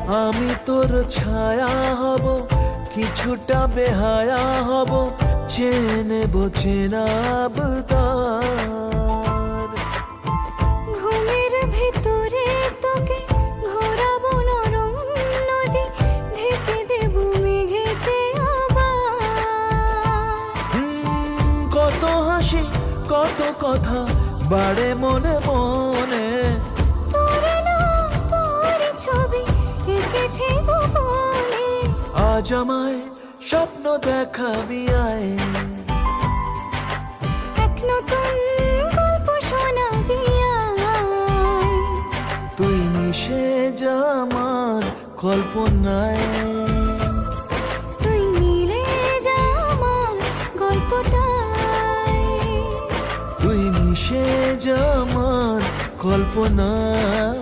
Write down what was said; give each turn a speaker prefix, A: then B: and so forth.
A: আমি তোর ছায়া হব, কিছুটা বেহায়া হব, চেনে নেব চেনা আবদার।
B: ঘুমের ভেতরে তোকে ঘোরাবো নরম নদী, ঢেকে দেব মেঘেতে আবার।
A: কত হাসি কত কথা বাড়ে মনে মনে,
B: তোর নাম তোর ছবি এঁকেছে গোপনে।
A: আজ আমায় স্বপ্ন দেখাবি আয়,
B: এক নতুন গল্প শোনাবি আয়।
A: তুই মিশে যা আমার কল্পনায়,
B: তুই মিলে যা আমার গল্পটায়।
A: তুই মিশে যা আমার কল্পনায়।